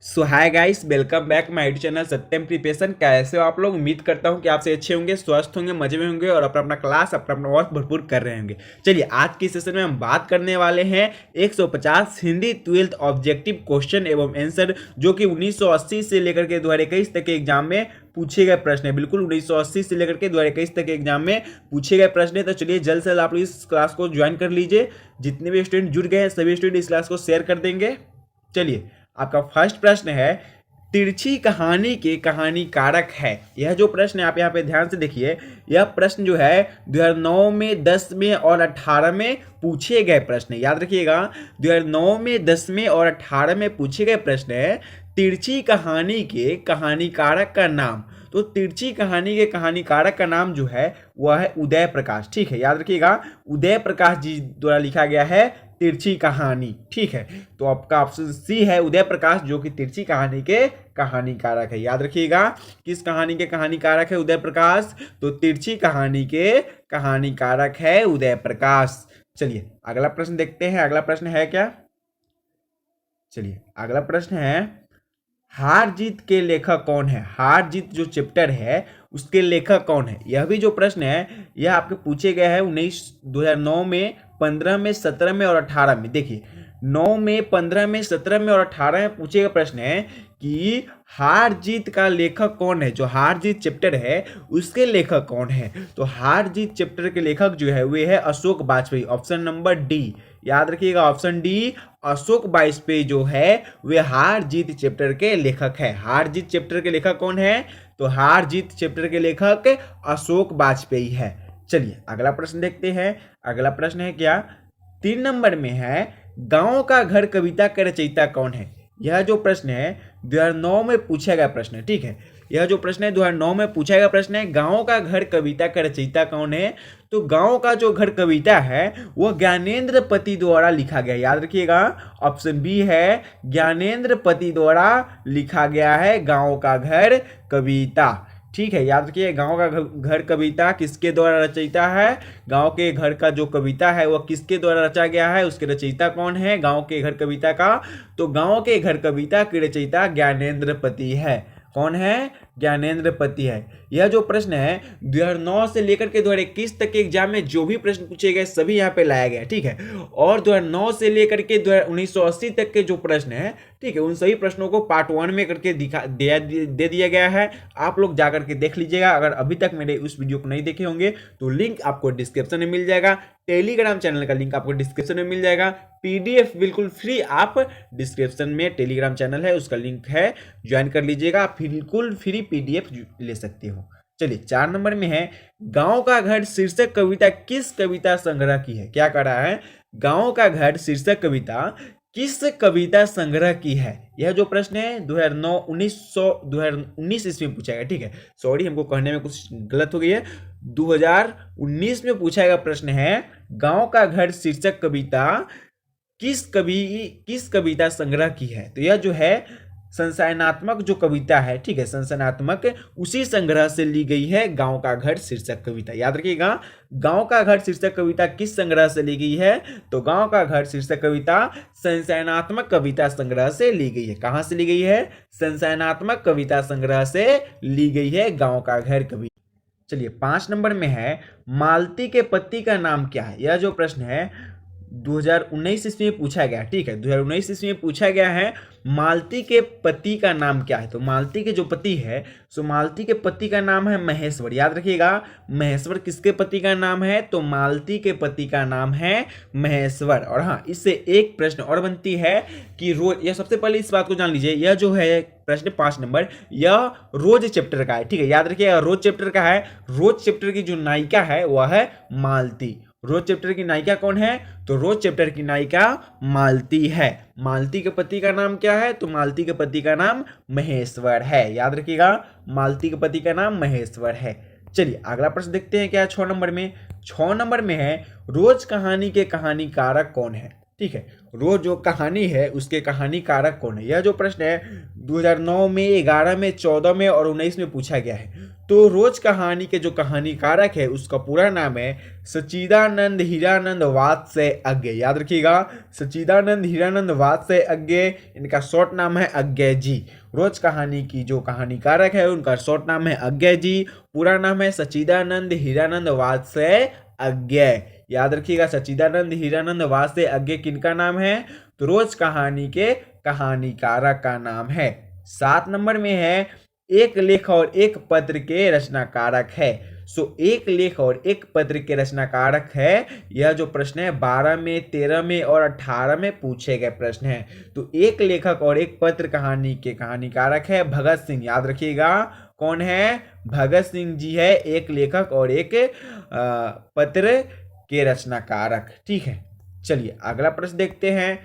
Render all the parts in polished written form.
So hi guys, welcome back my YouTube channel Satyam preparation. कैसे हो आप लोग? उम्मीद करता हूं कि आपसे अच्छे होंगे, स्वस्थ होंगे, मजे में होंगे और अपना अपना क्लास अपना वर्क भरपूर कर रहे होंगे। चलिए, आज की सेशन में हम बात करने वाले हैं 150 हिंदी 12th ऑब्जेक्टिव क्वेश्चन एवं आंसर, जो कि 1980 से लेकर के 2021 तक के एग्जाम में पूछे गए प्रश्न है। बिल्कुल 1980 से लेकर के 2021 तक के एग्जाम में पूछे गए प्रश्न है। तो चलिए, जल्द से जल्द आप इस क्लास को ज्वाइन कर लीजिए। जितने भी स्टूडेंट जुड़ गए हैं सभी स्टूडेंट इस क्लास को शेयर कर देंगे। चलिए, आपका फर्स्ट प्रश्न है, तिरछी कहानी के कहानीकारक है। यह जो प्रश्न है, आप यहाँ पे ध्यान से देखिए। यह प्रश्न जो है 2009 में, 10 में और 18 में पूछे गए प्रश्न है। याद रखिएगा, 2009 में, 10 में और 18 में पूछे गए प्रश्न है। तिरछी कहानी के कहानीकारक का नाम। तो तिरछी कहानी के कहानीकारक का नाम जो है वह है उदय प्रकाश। ठीक है, याद रखिएगा, उदय प्रकाश जी द्वारा लिखा गया है तिरछी कहानी। ठीक है, तो आपका ऑप्शन सी है उदय प्रकाश, जो कि तिरछी कहानी के कहानीकारक है। याद रखिएगा, किस कहानी के कहानीकारक है उदय प्रकाश? तो तिरछी कहानी के कहानीकारक है उदय प्रकाश। चलिए, अगला प्रश्न देखते हैं। अगला प्रश्न है क्या? चलिए, अगला प्रश्न है, हार जीत के लेखक कौन है? हार जीत जो चैप्टर है उसके लेखक कौन है? यह भी जो प्रश्न है यह आपके पूछे गए हैं 2009 में, 15 में, 17 में और 18 में। देखिए, 9 में, 15 में, 17 में और 18 में पूछे गए प्रश्न है कि हार जीत का लेखक कौन है। जो हार जीत चैप्टर है उसके लेखक कौन है? तो हार जीत चैप्टर के लेखक जो है वे है Ashok Vajpayee. Option number D, याद रखिएगा, ऑप्शन डी, अशोक वाजपेयी जो है वे हार जीत चैप्टर के लेखक है। हार जीत चैप्टर के लेखक कौन है? तो हार जीत चैप्टर के लेखक अशोक वाजपेयी है। चलिए, अगला प्रश्न देखते हैं। अगला प्रश्न है क्या? 3 नंबर में है, गांव का घर कविता का रचयिता कौन है? यह जो प्रश्न है 2009 में पूछा गया प्रश्न है। ठीक है, यह जो प्रश्न है 2009 में पूछा गया प्रश्न है, गांव का घर कविता का रचयिता कौन है? तो गांव का जो घर कविता है वह ज्ञानेंद्र पति द्वारा लिखा गया। याद रखिएगा, ऑप्शन बी है, ज्ञानेंद्र पति द्वारा लिखा गया है गांव का घर कविता। ठीक है, याद रखिए, गांव का घर कविता किसके द्वारा रचयिता है? गांव के घर का जो कविता है वह किसके द्वारा रचा गया है? उसके रचयिता कौन है गांव के घर कविता का? तो गांव के घर कविता की रचयिता ज्ञानेंद्र पति है। कौन है? ज्ञानेंद्र पति है। यह जो प्रश्न है 2009 से लेकर के 2021 तक के एग्जाम में जो भी प्रश्न पूछे गए सभी यहाँ पे लाया गया। ठीक है, और 2009 से लेकर के 1980 तक के जो प्रश्न है, ठीक है, उन सभी प्रश्नों को पार्ट 1 में करके दे दिया गया है। आप लोग जाकर के देख लीजिएगा। अगर अभी तक मेरे उस वीडियो को नहीं देखे होंगे तो लिंक आपको डिस्क्रिप्शन में मिल जाएगा। टेलीग्राम चैनल का लिंक आपको डिस्क्रिप्शन में मिल जाएगा। पीडीएफ बिल्कुल फ्री, आप डिस्क्रिप्शन में टेलीग्राम चैनल है उसका लिंक है, ज्वाइन कर लीजिएगा। आप बिल्कुल फ्री पीडीएफ ले सकते हो। चलिए, 4 नंबर में है, गांव का घर शीर्षक कविता किस कविता संग्रह की है? क्या कर रहा है? गांव का घर शीर्षक कविता किस कविता संग्रह की है? यह जो प्रश्न है 2019 ईस्वी में पूछा गया। ठीक है, सॉरी, हमको कहने में कुछ गलत हो गई है। 2019 में पूछा गया प्रश्न है, गांव का घर शीर्षक कविता किस कविता संग्रह की है? तो यह जो है संशयनात्मक जो कविता है, ठीक है, संशयनात्मक, उसी संग्रह से ली गई है गांव का घर शीर्षक कविता। याद रखिएगा, गांव का घर शीर्षक कविता किस संग्रह से ली गई है? तो गांव का घर शीर्षक कविता संशयनात्मक कविता संग्रह से ली गई है। कहां से ली गई है? संशयनात्मक कविता संग्रह से ली गई है गांव का घर कविता। चलिए, 5 नंबर में है, मालती के पति का नाम क्या है? यह जो प्रश्न है 2019 ईस्वी में पूछा गया। ठीक है, 2019 ईस्वी में पूछा गया है, मालती के पति का नाम क्या है? तो मालती के जो पति है, सो मालती के पति का नाम है महेश्वर। याद रखिएगा, महेश्वर किसके पति का नाम है? तो मालती के पति का नाम है महेश्वर। और हाँ, इससे एक प्रश्न और बनती है कि रोज, यह सबसे पहले इस बात को जान लीजिए, यह जो है प्रश्न 5 नंबर, यह रोज चैप्टर का है। ठीक है, याद रखिएगा, रोज चैप्टर का है। रोज चैप्टर की जो नायिका है वह है मालती। रोज चैप्टर की नायिका कौन है? तो रोज चैप्टर की नायिका मालती है। मालती के पति का नाम क्या है? तो मालती के पति का नाम महेश्वर है। याद रखिएगा, मालती के पति का नाम महेश्वर है। चलिए, अगला प्रश्न देखते हैं क्या 6 नंबर में। 6 नंबर में है, रोज कहानी के कहानीकारक कौन है? ठीक है, रोज जो कहानी है उसके कहानीकारक कौन है? यह जो प्रश्न है 2009 में, 11 में, 14 में और 19 में पूछा गया है। तो रोज कहानी के जो कहानीकारक है उसका पूरा नाम है सच्चिदानंद हीरानंद वात्स्यज्ञ। याद रखिएगा, सच्चिदानंद हीरानंद वात्स्यज्ञ, इनका शॉर्ट नाम है अज्ञे जी। रोज कहानी की जो कहानीकारक है उनका शॉर्ट नाम है अज्ञे जी, पूरा नाम है सच्चिदानंद हीरानंद वात्स्यज्ञ। याद रखिएगा, सच्चिदानंद हीरानंद वात्स्यज्ञ किनका नाम है? तो रोज कहानी के कहानीकारक का नाम है। 7 नंबर में है एक लेख और एक पत्र के रचनाकारक है। एक लेख और एक पत्र के रचनाकारक है। यह जो प्रश्न है 12 में, 13 में और 18 में पूछे गए प्रश्न है। तो एक लेखक और एक पत्र कहानी के कहानीकारक है भगत सिंह। याद रखिएगा, कौन है? भगत सिंह जी है एक लेखक और एक पत्र के रचनाकारक। ठीक है, चलिए अगला प्रश्न देखते हैं।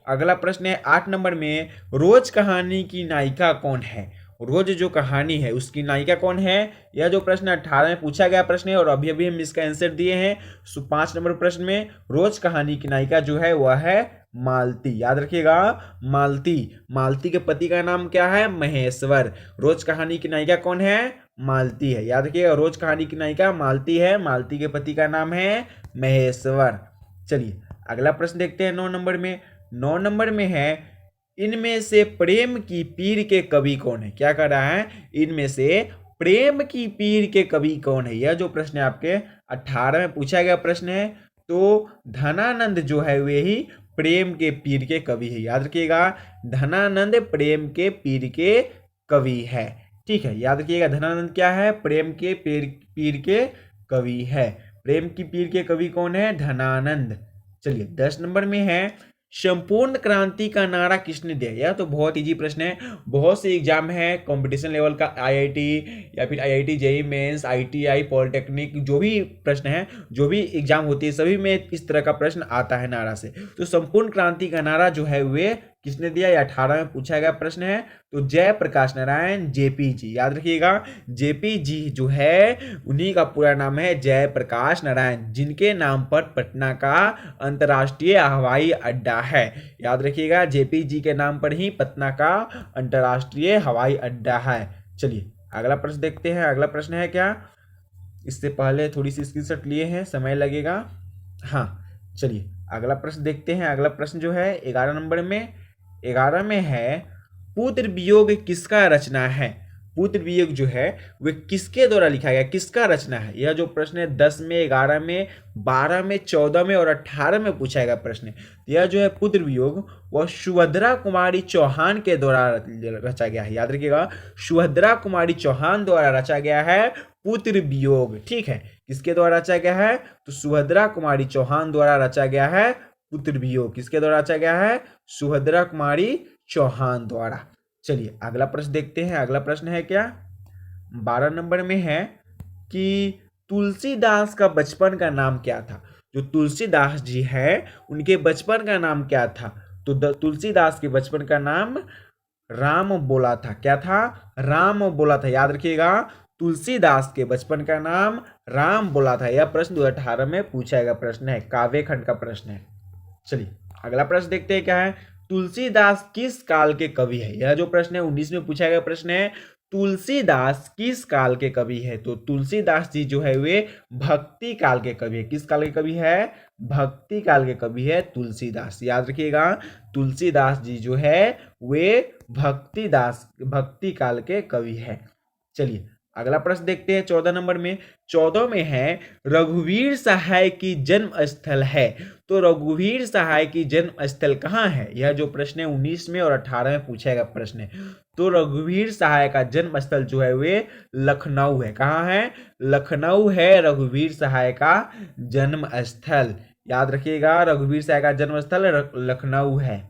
अगला प्रश्न है 8 नंबर में, रोज कहानी की नायिका कौन है? रोज जो कहानी है उसकी नायिका कौन है? यह जो प्रश्न 18 में पूछा गया प्रश्न है और अभी अभी हम इसका आंसर दिए हैं। 5 नंबर प्रश्न में रोज कहानी की नायिका जो है वह है मालती। याद रखिएगा, मालती के पति का नाम क्या है? महेश्वर। रोज कहानी की नायिका कौन है? मालती है। याद रखिएगा, रोज कहानी की नायिका मालती है, मालती के पति का नाम है महेश्वर। चलिए अगला प्रश्न देखते हैं 9 नंबर में। 9 नंबर में है इनमें से प्रेम की पीर के कवि कौन है? क्या कर रहा है? इनमें से प्रेम की पीर के कवि कौन है? यह जो प्रश्न है आपके 18 में पूछा गया प्रश्न है। तो धनानंद जो है वे ही प्रेम के पीर के कवि है। याद रखिएगा, धनानंद प्रेम के पीर के कवि है। ठीक है, याद रखिएगा, धनानंद क्या है? प्रेम के पीर के कवि है। प्रेम की पीर के कवि कौन है? धनानंद। चलिए 10 नंबर में है संपूर्ण क्रांति का नारा किसने दिया? यह तो बहुत इजी प्रश्न है। बहुत से एग्जाम है कंपटीशन लेवल का, आईआईटी या फिर IIT JEE Mains, ITI, polytechnic, जो भी प्रश्न है, जो भी एग्जाम होती है सभी में इस तरह का प्रश्न आता है नारा से। तो संपूर्ण क्रांति का नारा जो है वे किसने दिया? यह 18 में पूछा गया प्रश्न है। तो जयप्रकाश नारायण, जेपी जी। याद रखिएगा, जेपी जी जो है उन्हीं का पूरा नाम है जयप्रकाश नारायण, जिनके नाम पर पटना का अंतर्राष्ट्रीय हवाई अड्डा है। याद रखिएगा, जेपी जी के नाम पर ही पटना का अंतर्राष्ट्रीय हवाई अड्डा है। चलिए अगला प्रश्न देखते हैं। अगला प्रश्न है क्या? इससे पहले थोड़ी सी स्क्रीनशॉट लिए हैं, समय लगेगा। हाँ, चलिए अगला प्रश्न देखते हैं। अगला प्रश्न जो है 11 में है पुत्र वियोग किसका रचना है? पुत्र वियोग जो है वह किसके द्वारा लिखा गया, किसका रचना है? यह जो प्रश्न है 10 में, 11 में, 12 में, 14 में और 18 में पूछा गया प्रश्न है। यह जो है पुत्र वियोग वह सुभद्रा कुमारी चौहान के द्वारा रचा गया है। याद रखिएगा, सुभद्रा कुमारी चौहान द्वारा रचा गया है पुत्र वियोग। ठीक है, किसके द्वारा रचा गया है? तो सुभद्रा कुमारी चौहान द्वारा रचा गया है पुत्र वियोग। किसके द्वारा रचा गया है? सुभद्रा कुमारी चौहान द्वारा। चलिए अगला प्रश्न देखते हैं। अगला प्रश्न है क्या? 12 नंबर में है कि तुलसीदास का बचपन का नाम क्या था? जो तुलसीदास जी है उनके बचपन का नाम क्या था? तो तुलसीदास के बचपन का नाम राम बोला था। क्या था? राम बोला था। याद रखिएगा, तुलसीदास के बचपन का नाम राम बोला था। यह प्रश्न 2018 में पूछा गया प्रश्न है, काव्य खंड का प्रश्न है। चलिए अगला प्रश्न देखते हैं क्या है। तुलसीदास किस काल के कवि है? यह जो प्रश्न है 19 में पूछा गया प्रश्न है। तुलसीदास किस काल के कवि है? तो तुलसीदास जी जो है वे भक्ति काल के कवि है। किस काल के कवि है? भक्ति काल के कवि है तुलसीदास। याद रखिएगा, तुलसीदास जी जो है वे भक्ति काल के कवि है। चलिए अगला प्रश्न देखते हैं 14 नंबर में। 14 में है रघुवीर सहाय की जन्म स्थल है। तो रघुवीर सहाय की जन्म स्थल कहाँ है? यह जो प्रश्न है 19 में और 18 में पूछा गया प्रश्न है। तो रघुवीर सहाय का जन्म स्थल जो है वे लखनऊ है। कहाँ है? लखनऊ है रघुवीर सहाय का जन्म स्थल। याद रखिएगा, रघुवीर सहाय का जन्म स्थल लखनऊ है।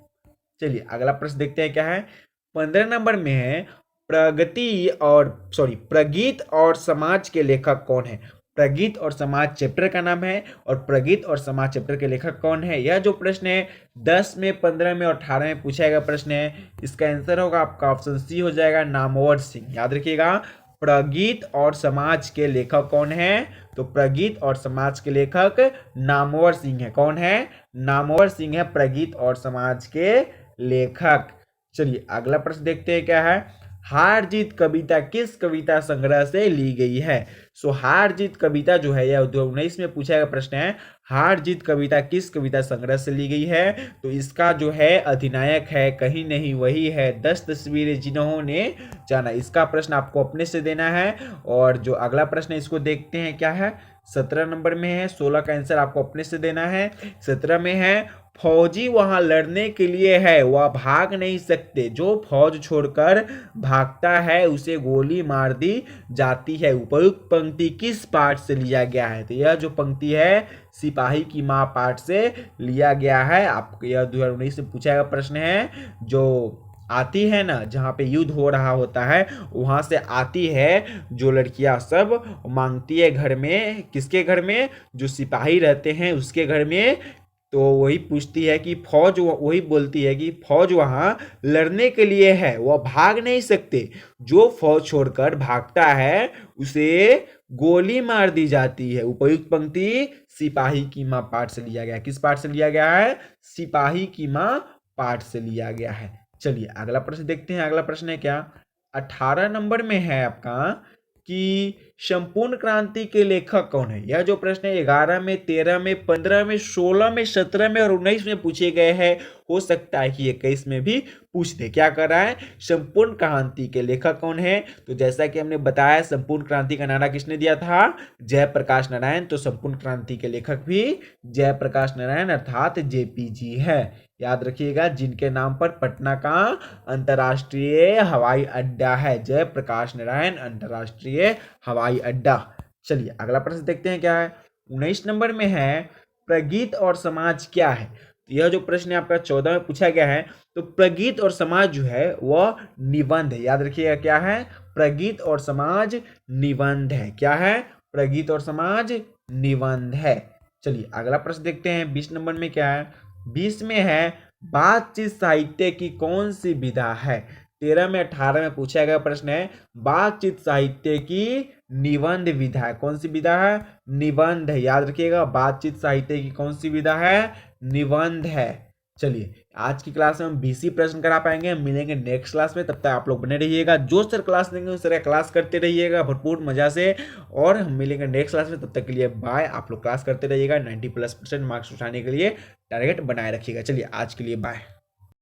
चलिए अगला प्रश्न देखते हैं क्या है। 15 नंबर में है प्रगीत और समाज के लेखक कौन है? प्रगीत और समाज चैप्टर का नाम है और प्रगीत और समाज चैप्टर के लेखक कौन है? यह जो प्रश्न है 10 में, 15 में और 18 में पूछा गया प्रश्न है। इसका आंसर होगा आपका ऑप्शन सी हो जाएगा, नामवर सिंह। याद रखिएगा, प्रगीत और समाज के लेखक कौन है? तो प्रगीत और समाज के लेखक नामवर सिंह है। कौन है? नामवर सिंह है प्रगीत और समाज के लेखक। चलिए अगला प्रश्न देखते हैं क्या है। हार जीत कविता किस कविता संग्रह से ली गई है? सो हार जीत कविता जो है, यह 2019 में पूछा गया प्रश्न है। हार जीत कविता किस कविता संग्रह से ली गई है? तो इसका जो है अधिनायक है कहीं नहीं वही है, 10 तस्वीरें जिन्होंने जाना। इसका प्रश्न आपको अपने से देना है। और जो अगला प्रश्न है इसको देखते हैं क्या है। 17 नंबर में है, 16 का आंसर आपको अपने से देना है। 17 में है, फौजी वहां लड़ने के लिए है, वह भाग नहीं सकते, जो फौज छोड़कर भागता है उसे गोली मार दी जाती है। उपयुक्त पंक्ति किस पाठ से लिया गया है? तो यह जो पंक्ति है सिपाही की मां पाठ से लिया गया है। आपको यह 2019 में पूछा गया प्रश्न है। जो आती है ना, जहाँ पे युद्ध हो रहा होता है वहां से आती है जो लड़कियां सब, मांगती है घर में, किसके घर में? जो सिपाही रहते हैं उसके घर में। तो वही पूछती है कि फौज, वही बोलती है कि फौज वहां लड़ने के लिए है, वह भाग नहीं सकते, जो फौज छोड़कर भागता है उसे गोली मार दी जाती है। उपयुक्त पंक्ति सिपाही की मां पाठ से लिया गया है। किस पाठ से लिया गया है? सिपाही की मां पाठ से लिया गया है। चलिए अगला प्रश्न देखते हैं। अगला प्रश्न है क्या, 18 नंबर में है आपका कि संपूर्ण क्रांति के लेखक कौन है? यह जो प्रश्न है 11 में, 13 में, 15 में, 16 में, 17 में और 19 में पूछे गए हैं। हो सकता है कि 21 में भी पूछ दे। क्या कर रहा है? संपूर्ण क्रांति के लेखक कौन है? तो जैसा कि हमने बताया संपूर्ण क्रांति का नारा किसने दिया था? जयप्रकाश नारायण। तो संपूर्ण क्रांति के लेखक भी जयप्रकाश नारायण अर्थात जेपीजी है। याद रखिएगा, जिनके नाम पर पटना का अंतर्राष्ट्रीय हवाई अड्डा है, जयप्रकाश नारायण अंतर्राष्ट्रीय हवाई अड्डा। चलिए अगला प्रश्न देखते हैं क्या है। 19 नंबर में है, प्रगीत और समाज क्या है? तो यह जो प्रश्न है आपका 14 में पूछा गया है। तो प्रगीत और समाज जो है वह निबंध है। याद रखिएगा क्या है? प्रगीत और समाज निबंध है। क्या है? प्रगीत और समाज निबंध है। चलिए अगला प्रश्न देखते हैं। 20 नंबर में क्या है? 20 में है, बातचीत साहित्य की कौन सी विधा है? 13 में, 18 में पूछा गया प्रश्न है, बातचीत साहित्य की निबंध विधा है। कौन सी विधा है? निबंध है। याद रखिएगा, बातचीत साहित्य की कौन सी विधा है? निबंध है। चलिए आज की क्लास में हम 20 प्रश्न करा पाएंगे। हम मिलेंगे नेक्स्ट क्लास में, तब तक आप लोग बने रहिएगा। जो सर क्लास देंगे उस तरह क्लास करते रहिएगा भरपूर मजा से। और हम मिलेंगे नेक्स्ट क्लास में, तब तक के लिए बाय। आप लोग क्लास करते रहिएगा। 90+ % मार्क्स उठाने के लिए टारगेट बनाए रखिएगा। चलिए आज के लिए बाय।